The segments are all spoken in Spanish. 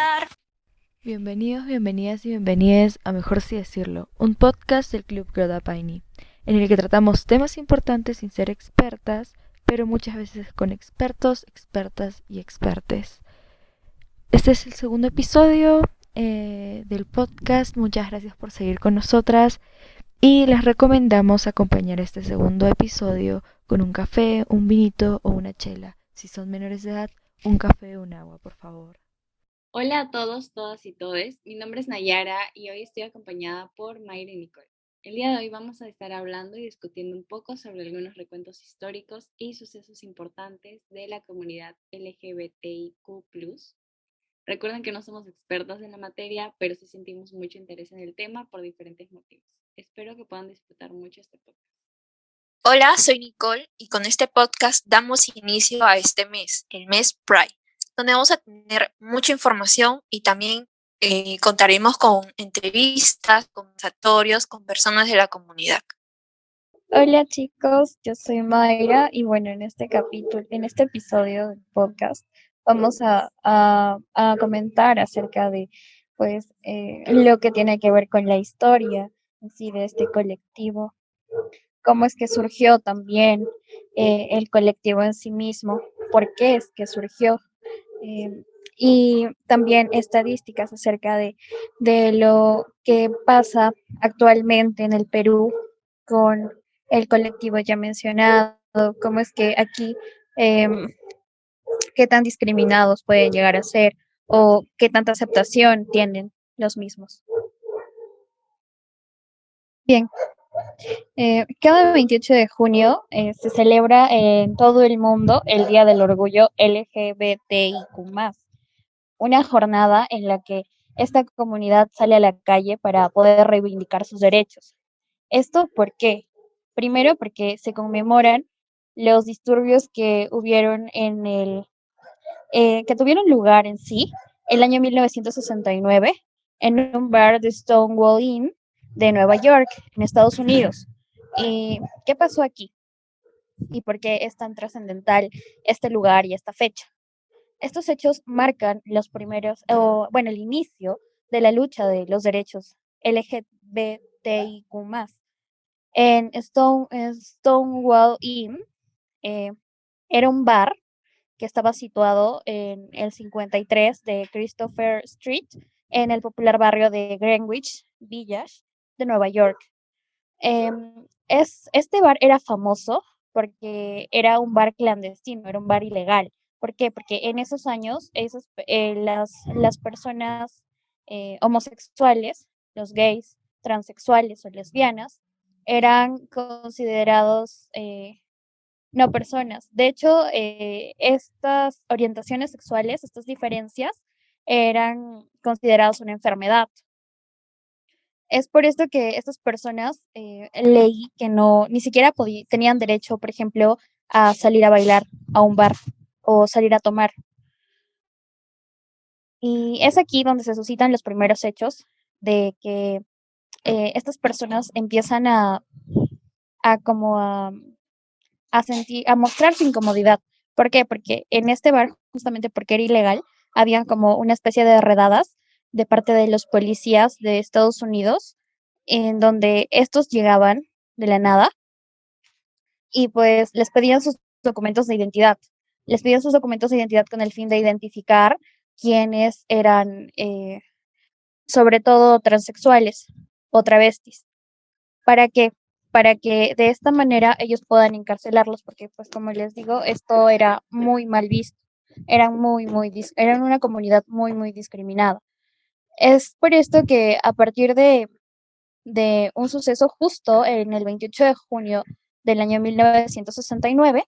hablar. Bienvenidos, bienvenidas y bienvenides a Mejor Si Decirlo, un podcast del Club Grodapaini, en el que tratamos temas importantes sin ser expertas, pero muchas veces con expertos, expertas y expertes. Este es el segundo episodio del podcast. Muchas gracias por seguir con nosotras y les recomendamos acompañar este segundo episodio con un café, un vinito o una chela. Si son menores de edad, un café o un agua, por favor. Hola a todos, todas y todes. Mi nombre es Nayara y hoy estoy acompañada por Mayra y Nicole. El día de hoy vamos a estar hablando y discutiendo un poco sobre algunos recuentos históricos y sucesos importantes de la comunidad LGBTIQ+. Recuerden que no somos expertas en la materia, pero sí sentimos mucho interés en el tema por diferentes motivos. Espero que puedan disfrutar mucho este podcast. Hola, soy Nicole y con este podcast damos inicio a este mes, el mes Pride, donde vamos a tener mucha información y también contaremos con entrevistas, conversatorios con personas de la comunidad. Hola chicos, yo soy Mayra y bueno, en este episodio del podcast, vamos a comentar acerca de lo que tiene que ver con la historia en sí de este colectivo, cómo es que surgió también el colectivo en sí mismo, por qué es que surgió, eh, y también estadísticas acerca de lo que pasa actualmente en el Perú con el colectivo ya mencionado, cómo es que aquí, em, qué tan discriminados pueden llegar a ser o qué tanta aceptación tienen los mismos. Bien, cada 28 de junio se celebra en todo el mundo el Día del Orgullo LGBTIQ+, una jornada en la que esta comunidad sale a la calle para poder reivindicar sus derechos. ¿Esto por qué? Primero, porque se conmemoran los disturbios que hubieron que tuvieron lugar en sí el año 1969 en un bar de Stonewall Inn de Nueva York, en Estados Unidos. ¿Y qué pasó aquí? ¿Y por qué es tan trascendental este lugar y esta fecha? Estos hechos marcan el inicio de la lucha de los derechos LGBTIQ+. En Stonewall Inn eh, era un bar que estaba situado en el 53 de Christopher Street, en el popular barrio de Greenwich Village de Nueva York. Este bar era famoso porque era un bar clandestino, era un bar ilegal. ¿Por qué? Porque en esos años las personas homosexuales, los gays, transexuales o lesbianas, eran considerados no personas. De hecho, estas orientaciones sexuales, estas diferencias, eran consideradas una enfermedad. Es por esto que estas personas leí que no, ni siquiera tenían derecho, por ejemplo, a salir a bailar a un bar o salir a tomar. Y es aquí donde se suscitan los primeros hechos de que estas personas empiezan a como a mostrar su incomodidad. ¿Por qué? Porque en este bar, justamente porque era ilegal, había como una especie de redadas de parte de los policías de Estados Unidos, en donde estos llegaban de la nada y pues les pedían sus documentos de identidad. Les pedían sus documentos de identidad con el fin de identificar quiénes eran, sobre todo, transexuales o travestis. ¿Para qué? Para que de esta manera ellos puedan encarcelarlos, porque pues como les digo, esto era muy mal visto. Eran una comunidad muy, muy discriminada. Es por esto que a partir de un suceso justo en el 28 de junio del año 1969,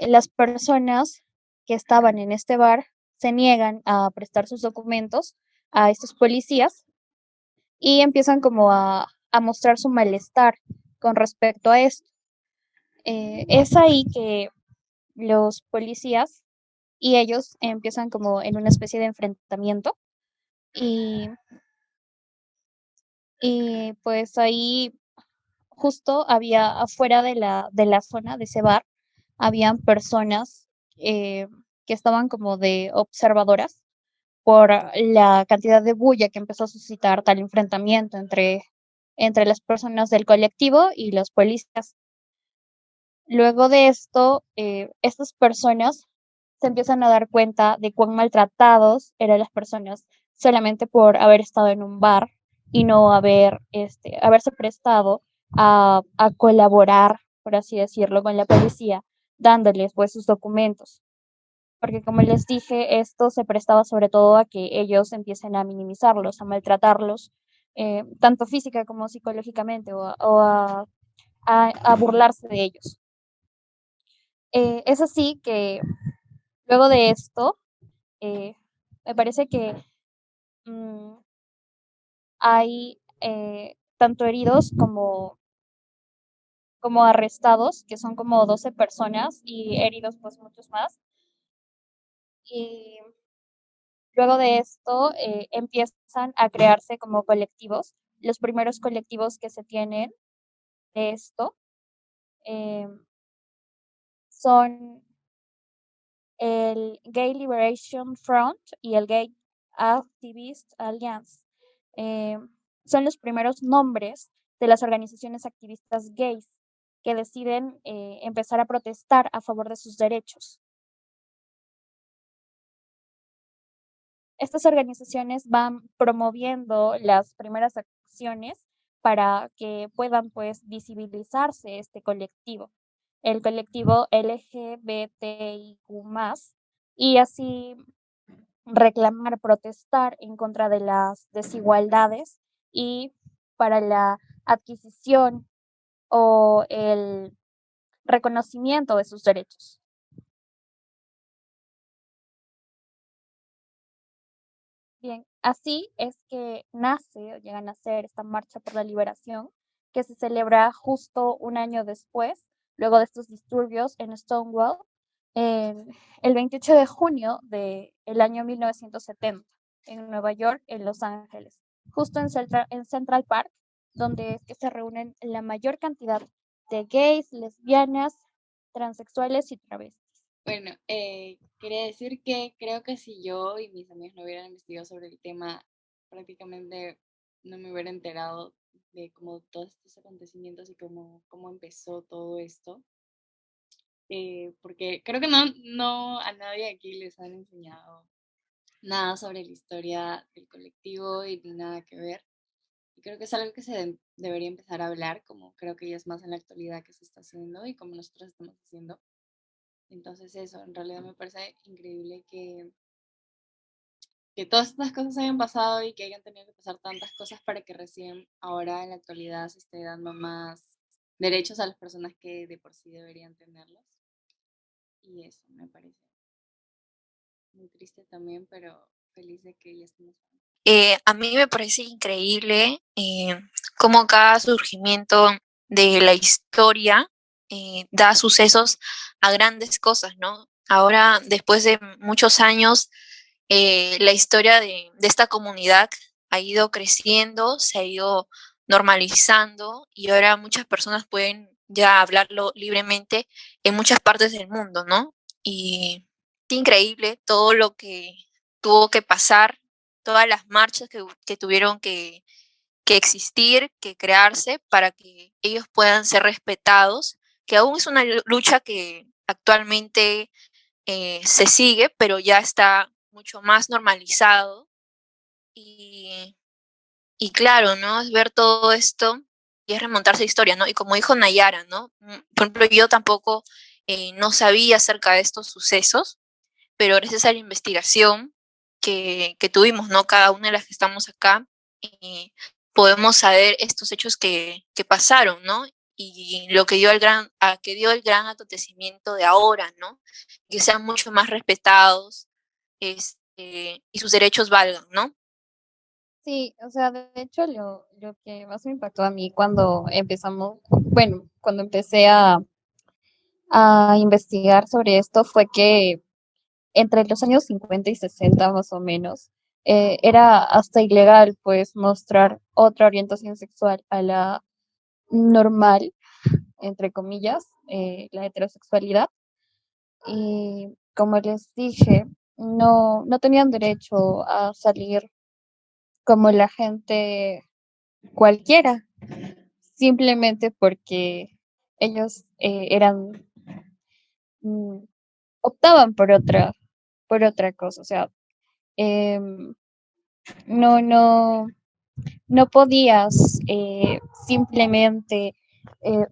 las personas que estaban en este bar se niegan a prestar sus documentos a estos policías y empiezan como a mostrar su malestar con respecto a esto. Es ahí que los policías y ellos empiezan como en una especie de enfrentamiento y, y pues ahí justo había afuera de la zona de ese bar, habían personas que estaban como de observadoras por la cantidad de bulla que empezó a suscitar tal enfrentamiento entre las personas del colectivo y los policías. Luego de esto, estas personas se empiezan a dar cuenta de cuán maltratados eran las personas solamente por haber estado en un bar y no haberse prestado a colaborar, por así decirlo, con la policía, dándoles pues sus documentos. Porque como les dije, esto se prestaba sobre todo a que ellos empiecen a minimizarlos, a maltratarlos, tanto física como psicológicamente, a burlarse de ellos. Es así que luego de esto, me parece que hay tanto heridos como arrestados, que son como 12 personas, y heridos pues muchos más. Y luego de esto empiezan a crearse como colectivos. Los primeros colectivos que se tienen de esto eh, son el Gay Liberation Front y el Gay Activist Alliance. Eh, son los primeros nombres de las organizaciones activistas gays que deciden empezar a protestar a favor de sus derechos. Estas organizaciones van promoviendo las primeras acciones para que puedan pues visibilizarse este colectivo, el colectivo LGBTIQ+, y así reclamar, protestar en contra de las desigualdades y para la adquisición o el reconocimiento de sus derechos. Bien, así es que nace o llega a nacer esta Marcha por la Liberación, que se celebra justo un año después, luego de estos disturbios en Stonewall, el 28 de junio del año 1970, en Nueva York, en Los Ángeles, justo en Central Park, donde es que se reúnen la mayor cantidad de gays, lesbianas, transexuales y travestis. Bueno, quería decir que creo que si yo y mis amigos no hubieran investigado sobre el tema, prácticamente no me hubiera enterado de como todos estos acontecimientos y cómo empezó todo esto. Porque creo que no a nadie aquí les han enseñado nada sobre la historia del colectivo y ni nada que ver. Y creo que es algo que se debería empezar a hablar, como creo que ya es más en la actualidad que se está haciendo y como nosotros estamos haciendo. Entonces eso, en realidad me parece increíble que todas estas cosas hayan pasado y que hayan tenido que pasar tantas cosas para que recién ahora en la actualidad se esté dando más derechos a las personas que de por sí deberían tenerlos. Y eso me parece muy triste también, pero feliz de que ya estemos. A mí me parece increíble cómo cada surgimiento de la historia da sucesos a grandes cosas, ¿no? Ahora, después de muchos años, la historia de esta comunidad ha ido creciendo, se ha ido normalizando y ahora muchas personas pueden ya hablarlo libremente en muchas partes del mundo, ¿no? Y es increíble todo lo que tuvo que pasar, todas las marchas que tuvieron que existir, que crearse para que ellos puedan ser respetados, que aún es una lucha que actualmente se sigue, pero ya está mucho más normalizado. Y, y claro, ¿no? Es ver todo esto y es remontarse a historia, ¿no? Y como dijo Nayara, ¿no? Por ejemplo, yo tampoco no sabía acerca de estos sucesos, pero gracias a la investigación que tuvimos, ¿no? Cada una de las que estamos acá, podemos saber estos hechos que pasaron, ¿no? Y lo que dio que dio el gran acontecimiento de ahora, ¿no? Que sean mucho más respetados y sus derechos valgan, ¿no? Sí, o sea, de hecho lo que más me impactó a mí cuando cuando empecé a investigar sobre esto fue que entre los años 50 y 60 más o menos, era hasta ilegal pues mostrar otra orientación sexual a la normal, entre comillas, la heterosexualidad. Y como les dije, no tenían derecho a salir como la gente cualquiera, simplemente porque ellos mm, optaban por otra cosa. O sea, em, no, no, no podías simplemente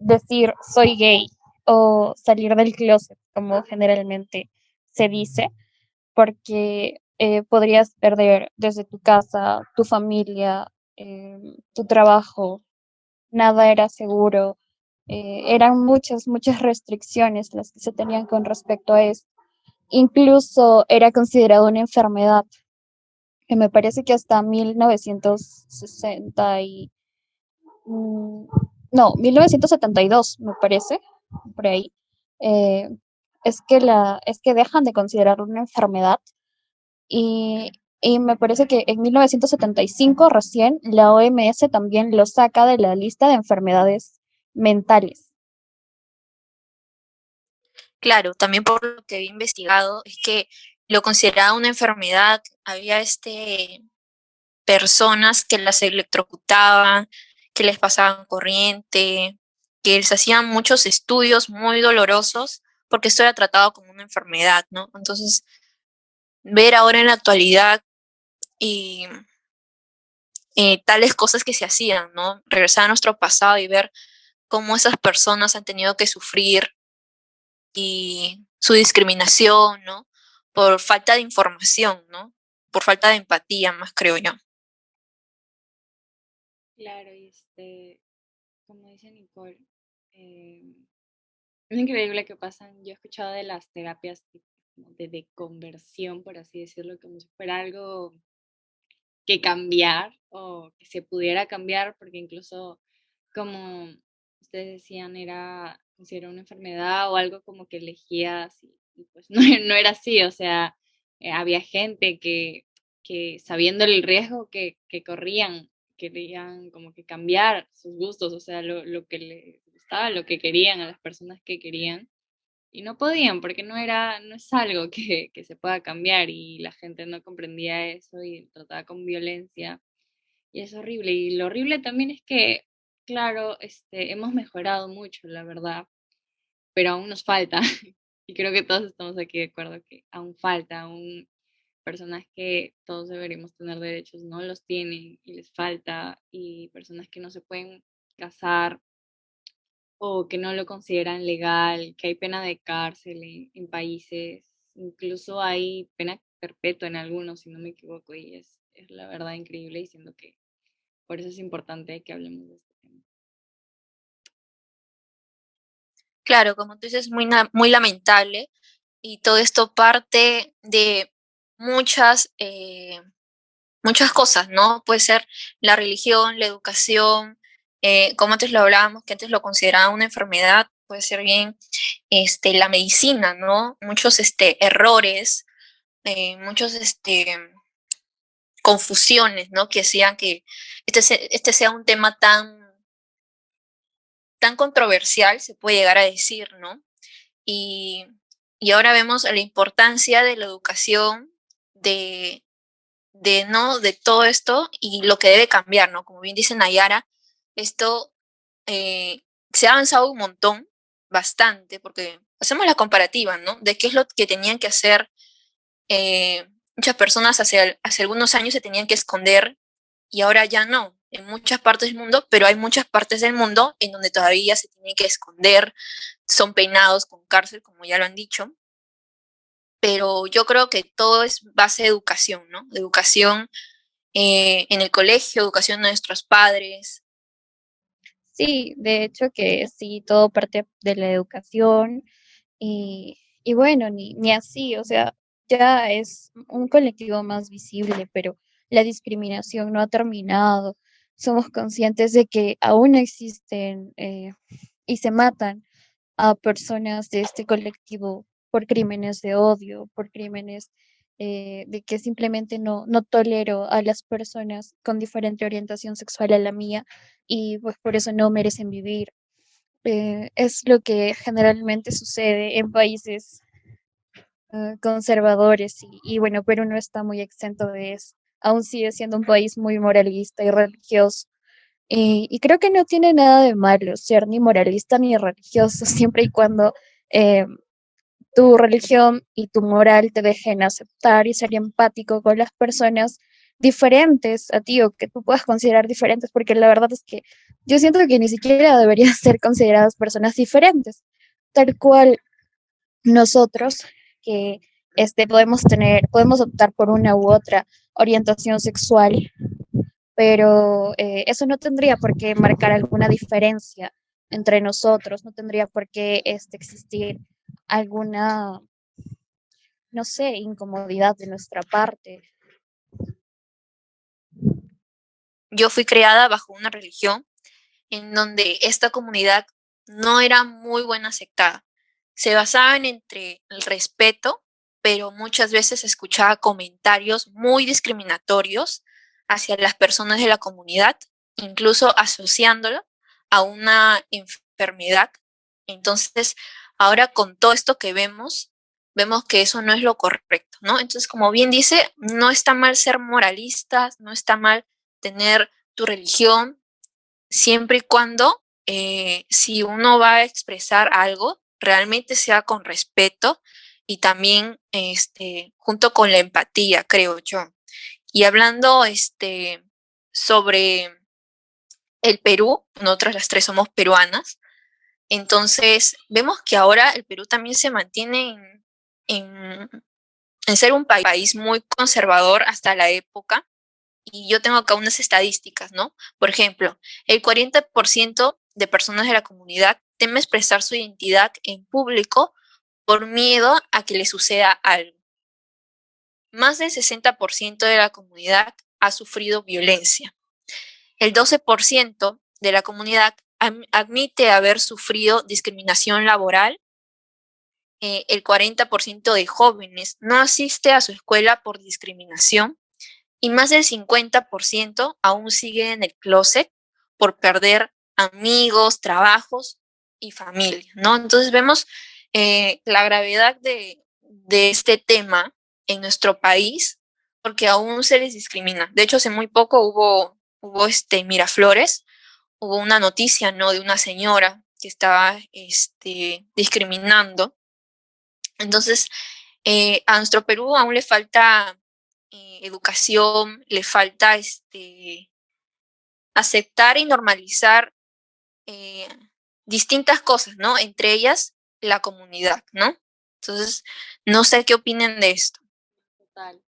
decir soy gay o salir del closet, como generalmente se dice, porque podrías perder desde tu casa, tu familia, tu trabajo, nada era seguro. Eran muchas restricciones las que se tenían con respecto a eso. Incluso era considerado una enfermedad, que me parece que hasta 1960 mm, no, 1972 me parece, por ahí, eh, es que dejan de considerarlo una enfermedad y, y me parece que en 1975 recién la OMS también lo saca de la lista de enfermedades mentales. Claro, también por lo que he investigado es que lo consideraba una enfermedad, había personas que las electrocutaban, que les pasaban corriente, que les hacían muchos estudios muy dolorosos porque esto era tratado como una enfermedad, ¿no? Entonces, ver ahora en la actualidad y tales cosas que se hacían, ¿no? Regresar a nuestro pasado y ver cómo esas personas han tenido que sufrir y su discriminación, ¿no? Por falta de información, ¿no? Por falta de empatía, más creo yo. Claro, y como dice Nicole, eh, es increíble que pasan. Yo he escuchado de las terapias como de conversión, por así decirlo, como si fuera algo que cambiar o que se pudiera cambiar, porque incluso, como ustedes decían, era considerado una enfermedad o algo como que elegías y pues no era así. O sea, había gente que sabiendo el riesgo que corrían, querían como que cambiar sus gustos, o sea, lo que les gustaba, lo que querían, a las personas que querían. Y no podían porque no es algo que se pueda cambiar, y la gente no comprendía eso y trataba con violencia. Y es horrible. Y lo horrible también es que, claro, hemos mejorado mucho, la verdad, pero aún nos falta. Y creo que todos estamos aquí de acuerdo que aún falta, aún personas que todos deberíamos tener derechos no los tienen y les falta, y personas que no se pueden casar o que no lo consideran legal, que hay pena de cárcel en países, incluso hay pena perpetua en algunos, si no me equivoco, y es la verdad increíble, diciendo que por eso es importante que hablemos de este tema. Claro, como tú dices, muy lamentable y todo esto parte de muchas, muchas cosas, ¿no? Puede ser la religión, la educación, como antes lo hablábamos, que antes lo consideraban una enfermedad, puede ser bien la medicina, ¿no? Muchos errores, muchos confusiones, ¿no? Que hacían que este sea un tema tan controversial, se puede llegar a decir, ¿no? Y, y ahora vemos la importancia de la educación, de, ¿no? De todo esto y lo que debe cambiar, ¿no? Como bien dice Nayara, esto eh, se ha avanzado un montón, bastante, porque hacemos la comparativa, ¿no? De qué es lo que tenían que hacer muchas personas hace algunos años se tenían que esconder y ahora ya no, en muchas partes del mundo, pero hay muchas partes del mundo en donde todavía se tienen que esconder, son peinados con cárcel, como ya lo han dicho, pero yo creo que todo es base de educación, ¿no? De educación en el colegio, educación de nuestros padres. Sí, de hecho que sí, todo parte de la educación y bueno, ni así, o sea, ya es un colectivo más visible, pero la discriminación no ha terminado. Somos conscientes de que aún existen y se matan a personas de este colectivo por crímenes de odio, por crímenes de que simplemente no tolero a las personas con diferente orientación sexual a la mía y pues por eso no merecen vivir. Es lo que generalmente sucede en países conservadores y bueno, Perú no está muy exento de eso. Aún sigue siendo un país muy moralista y religioso. Y creo que no tiene nada de malo ser ni moralista ni religioso, siempre y cuando eh, tu religión y tu moral te dejen aceptar y ser empático con las personas diferentes a ti o que tú puedas considerar diferentes, porque la verdad es que yo siento que ni siquiera deberían ser consideradas personas diferentes, tal cual nosotros que podemos optar por una u otra orientación sexual, pero eso no tendría por qué marcar alguna diferencia entre nosotros, no tendría por qué existir alguna, no sé, incomodidad de nuestra parte. Yo fui creada bajo una religión en donde esta comunidad no era muy buena aceptada. Se basaban entre el respeto, pero muchas veces escuchaba comentarios muy discriminatorios hacia las personas de la comunidad, incluso asociándolo a una enfermedad. Entonces, ahora con todo esto que vemos que eso no es lo correcto, ¿no? Entonces, como bien dice, no está mal ser moralistas, no está mal tener tu religión, siempre y cuando si uno va a expresar algo, realmente sea con respeto y también junto con la empatía, creo yo. Y hablando sobre el Perú, nosotras las tres somos peruanas, entonces vemos que ahora el Perú también se mantiene en, en ser un país muy conservador hasta la época. Y yo tengo acá unas estadísticas, ¿no? Por ejemplo, el 40% de personas de la comunidad teme expresar su identidad en público por miedo a que le suceda algo. Más del 60% de la comunidad ha sufrido violencia. El 12% de la comunidad admite haber sufrido discriminación laboral. El 40% de jóvenes no asiste a su escuela por discriminación. Y más del 50% aún sigue en el closet por perder amigos, trabajos y familia, ¿no? Entonces vemos la gravedad de este tema en nuestro país porque aún se les discrimina. De hecho, hace muy poco hubo Miraflores, hubo una noticia, ¿no? De una señora que estaba discriminando. Entonces, a nuestro Perú aún le falta educación, le falta aceptar y normalizar eh, distintas cosas, ¿no? Entre ellas la comunidad, ¿no? Entonces, no sé qué opinen de esto. Total,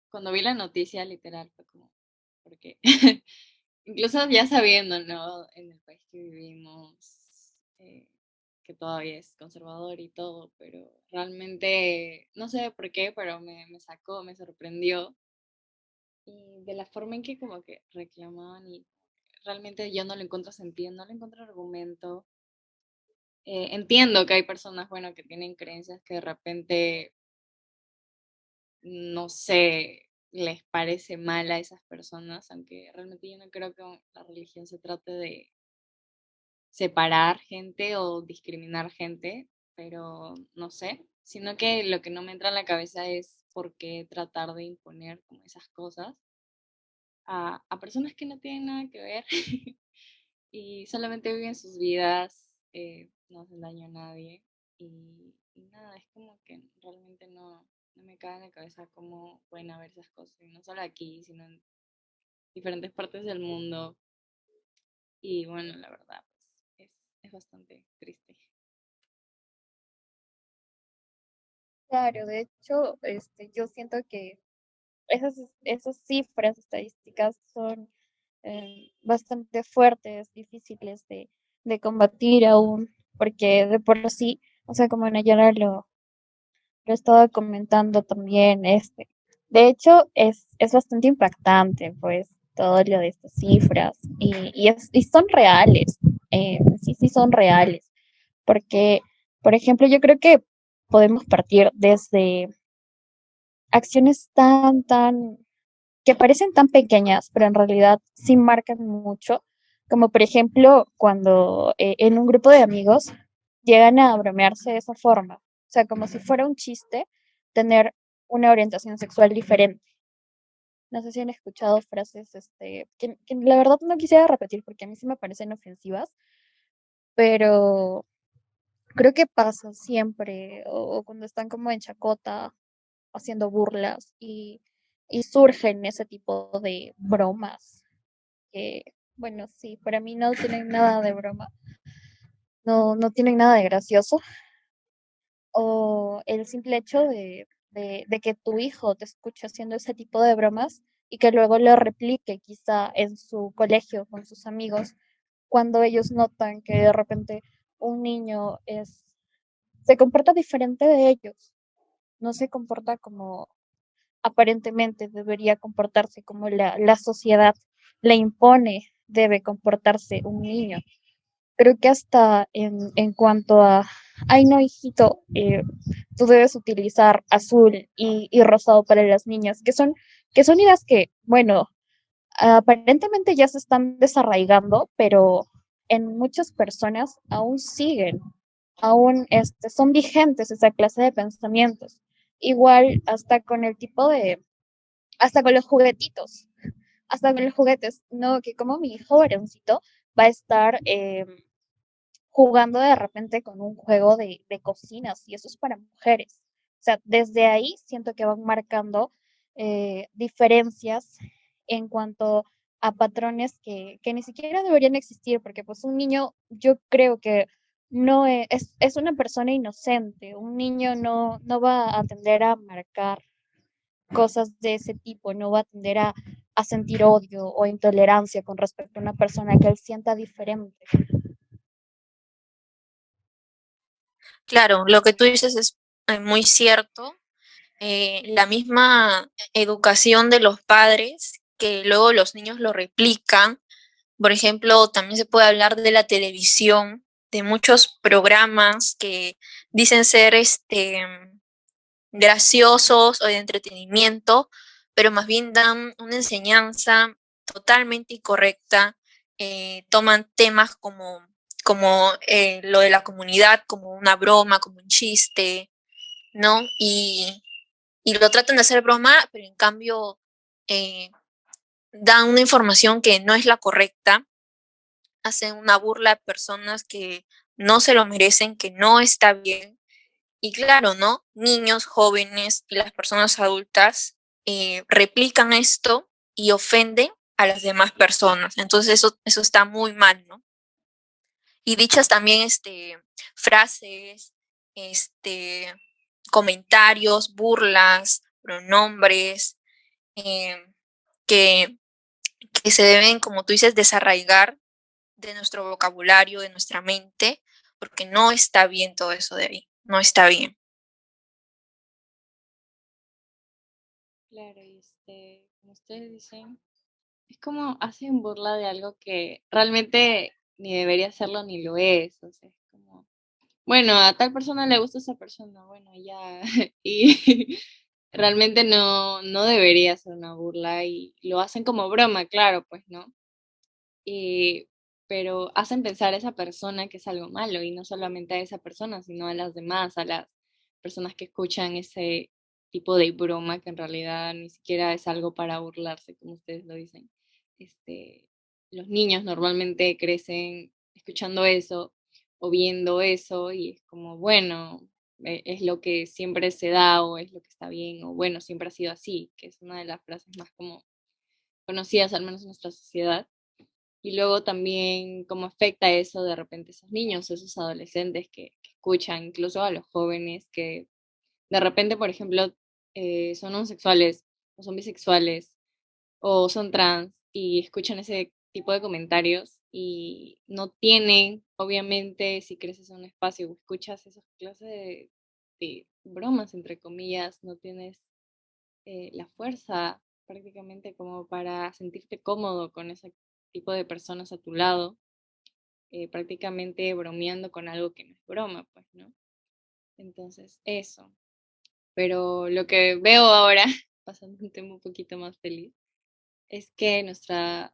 cuando vi la noticia, literal, fue como, ¿por qué? Incluso ya sabiendo, ¿no? En el país que vivimos, que todavía es conservador y todo, pero realmente, no sé por qué, pero me sacó, me sorprendió. Y de la forma en que como que reclamaban y realmente yo no le encuentro sentido, no le encuentro argumento. Entiendo que hay personas, bueno, que tienen creencias que de repente, no sé, les parece mal a esas personas, aunque realmente yo no creo que la religión se trate de separar gente o discriminar gente, pero no sé, sino que lo que no me entra en la cabeza es por qué tratar de imponer como esas cosas a personas que no tienen nada que ver y solamente viven sus vidas, no hacen daño a nadie y nada, es como que realmente no me cae en la cabeza cómo pueden haber esas cosas, y no solo aquí, sino en diferentes partes del mundo. Y bueno, la verdad, pues es bastante triste. Claro, de hecho, yo siento que esas cifras estadísticas son bastante fuertes, difíciles de combatir aún, porque de por sí, o sea, como Nayara lo estaba comentando también, de hecho, es bastante impactante, pues, todo lo de estas cifras, y son reales, sí son reales, porque, por ejemplo, yo creo que podemos partir desde acciones que parecen tan pequeñas, pero en realidad sí marcan mucho, como por ejemplo cuando en un grupo de amigos llegan a bromearse de esa forma. O sea, como si fuera un chiste tener una orientación sexual diferente. No sé si han escuchado frases, que la verdad no quisiera repetir porque a mí sí me parecen ofensivas, pero creo que pasa siempre, o cuando están como en chacota, haciendo burlas, y surgen ese tipo de bromas, que, bueno, sí, para mí no tienen nada de broma, no tienen nada de gracioso, o el simple hecho de que tu hijo te escuche haciendo ese tipo de bromas y que luego lo replique quizá en su colegio con sus amigos, cuando ellos notan que de repente un niño se comporta diferente de ellos, no se comporta como aparentemente debería comportarse, como la sociedad le impone debe comportarse un niño. Creo que hasta en cuanto a, ay no, hijito, tú debes utilizar azul y rosado para las niñas, que son ideas que, bueno, aparentemente ya se están desarraigando, pero en muchas personas aún siguen, aún son vigentes esa clase de pensamientos. Igual hasta con el tipo de, hasta con los juguetitos, hasta con los juguetes, no, que como mi hijo varoncito va a estar jugando de repente con un juego de cocinas y eso es para mujeres. O sea, desde ahí siento que van marcando diferencias en cuanto a patrones que ni siquiera deberían existir, porque pues un niño, yo creo que no es una persona inocente, un niño no va a tender a marcar cosas de ese tipo, no va a tender a sentir odio o intolerancia con respecto a una persona que él sienta diferente. Claro, lo que tú dices es muy cierto. La misma educación de los padres, que luego los niños lo replican. Por ejemplo, también se puede hablar de la televisión, de muchos programas que dicen ser graciosos o de entretenimiento, pero más bien dan una enseñanza totalmente incorrecta. Toman temas como lo de la comunidad, como una broma, como un chiste, ¿no? Y lo tratan de hacer broma, pero en cambio eh, dan una información que no es la correcta, hacen una burla a personas que no se lo merecen, que no está bien. Y claro, ¿no? Niños, jóvenes y las personas adultas replican esto y ofenden a las demás personas. Entonces eso está muy mal, ¿no? Y dichas también frases, este, comentarios, burlas, pronombres, eh, que, que se deben, como tú dices, desarraigar de nuestro vocabulario, de nuestra mente, porque no está bien todo eso de ahí, no está bien. Claro, y como ustedes dicen, es como hacen burla de algo que realmente ni debería serlo ni lo es. O sea, es como, bueno, a tal persona le gusta esa persona, bueno, ya. Y realmente no debería ser una burla y lo hacen como broma, claro, pues, ¿no? Y, pero hacen pensar a esa persona que es algo malo y no solamente a esa persona, sino a las demás, a las personas que escuchan ese tipo de broma que en realidad ni siquiera es algo para burlarse, como ustedes lo dicen. Este, los niños normalmente crecen escuchando eso o viendo eso y es como, bueno, es lo que siempre se da o es lo que está bien o bueno, siempre ha sido así, que es una de las frases más como conocidas, al menos en nuestra sociedad. Y luego también cómo afecta eso de repente a esos niños, a esos adolescentes que escuchan, incluso a los jóvenes que de repente, por ejemplo, son homosexuales o son bisexuales o son trans y escuchan ese tipo de comentarios y no tienen, obviamente, si creces en un espacio o escuchas esas clases de bromas, entre comillas, no tienes la fuerza prácticamente como para sentirte cómodo con ese tipo de personas a tu lado, prácticamente bromeando con algo que no es broma, pues, ¿no? Entonces, eso. Pero lo que veo ahora, pasando un tema un poquito más feliz, es que nuestra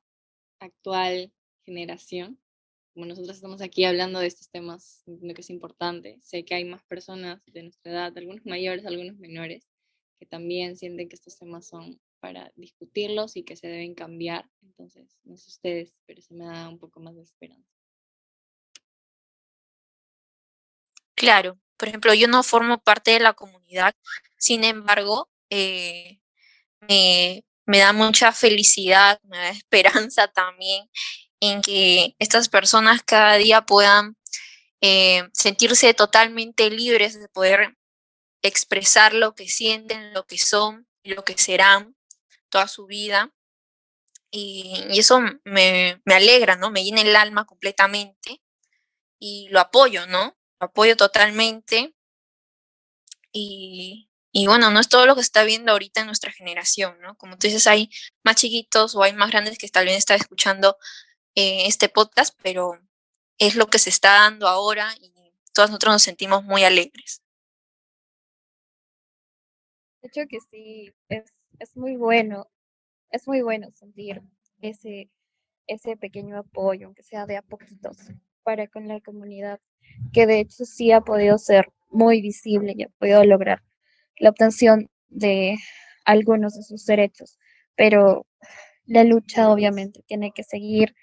actual generación como nosotros estamos aquí hablando de estos temas, entiendo que es importante. Sé que hay más personas de nuestra edad, algunos mayores, algunos menores, que también sienten que estos temas son para discutirlos y que se deben cambiar. Entonces, no sé ustedes, pero se me da un poco más de esperanza. Claro, por ejemplo, yo no formo parte de la comunidad, sin embargo, me da mucha felicidad, me da esperanza también en que estas personas cada día puedan sentirse totalmente libres de poder expresar lo que sienten, lo que son y lo que serán toda su vida. Y eso me alegra, ¿no? Me llena el alma completamente y lo apoyo, ¿no? Lo apoyo totalmente y bueno, no es todo lo que se está viendo ahorita en nuestra generación, ¿no? Como tú dices, hay más chiquitos o hay más grandes que tal vez están escuchando este podcast, pero es lo que se está dando ahora y todos nosotros nos sentimos muy alegres. De hecho que sí, es muy bueno sentir ese, ese pequeño apoyo, aunque sea de a poquitos, para con la comunidad, que de hecho sí ha podido ser muy visible y ha podido lograr la obtención de algunos de sus derechos, pero la lucha obviamente tiene que seguir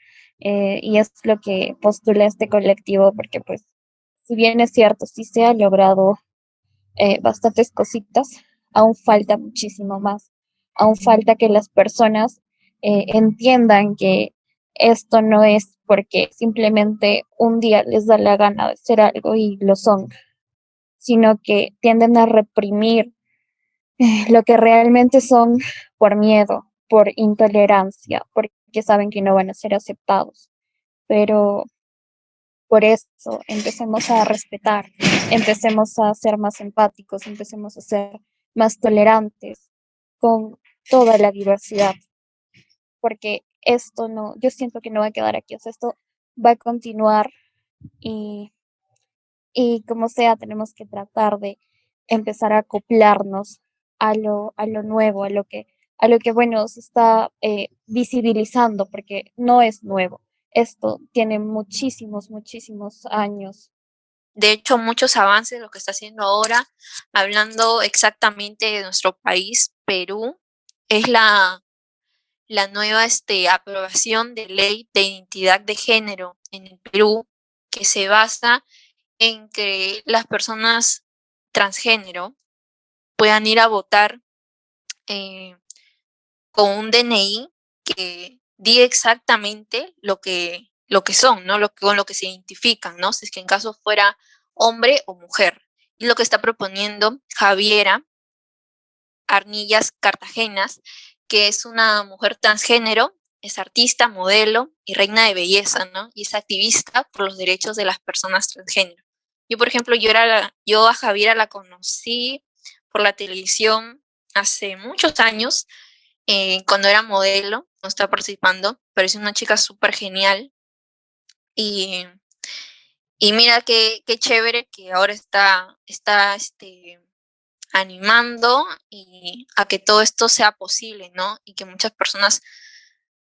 y es lo que postula este colectivo, porque pues si bien es cierto, sí se ha logrado bastantes cositas, aún falta muchísimo más. Aún falta que las personas entiendan que esto no es porque simplemente un día les da la gana de hacer algo y lo son, sino que tienden a reprimir lo que realmente son por miedo, por intolerancia, porque saben que no van a ser aceptados. Pero por eso empecemos a respetar, empecemos a ser más empáticos, empecemos a ser más tolerantes con toda la diversidad, porque esto no, yo siento que no va a quedar aquí, o sea, esto va a continuar y, y como sea, tenemos que tratar de empezar a acoplarnos a lo nuevo, a lo que bueno, se está visibilizando, porque no es nuevo. Esto tiene muchísimos, muchísimos años. De hecho, muchos avances, lo que está haciendo ahora, hablando exactamente de nuestro país, Perú, es la nueva aprobación de ley de identidad de género en el Perú, que se basa en que las personas transgénero puedan ir a votar eh, con un DNI que diga exactamente lo que son, ¿no? Con lo que se identifican, ¿no? Si es que en caso fuera hombre o mujer. Y lo que está proponiendo Javiera Arnillas Cartagenas, que es una mujer transgénero, es artista, modelo y reina de belleza, ¿no? Y es activista por los derechos de las personas transgénero. Yo, por ejemplo, yo a Javiera la conocí por la televisión hace muchos años, cuando era modelo, no estaba participando, pero es una chica súper genial. Y, y mira qué chévere que ahora está animando y a que todo esto sea posible, ¿no? Y que muchas personas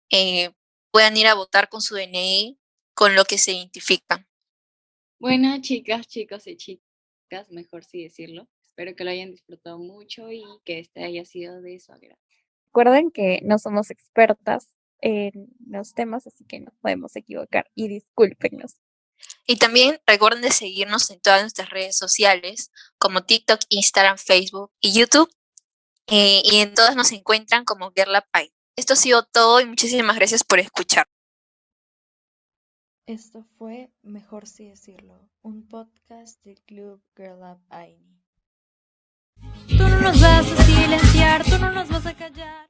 eh, puedan ir a votar con su DNI, con lo que se identifican. Bueno, chicas, chicos y chicas, mejor sí decirlo. Espero que lo hayan disfrutado mucho y que este haya sido de su agrado. Recuerden que no somos expertas en los temas, así que nos podemos equivocar y discúlpenos. Y también recuerden de seguirnos en todas nuestras redes sociales, como TikTok, Instagram, Facebook y YouTube. Y en todas nos encuentran como Girl Pie. Esto ha sido todo y muchísimas gracias por escuchar. Esto fue Mejor sí decirlo, un podcast del Club Girl Up Aini. Tú no nos vas a silenciar, tú no nos vas a callar.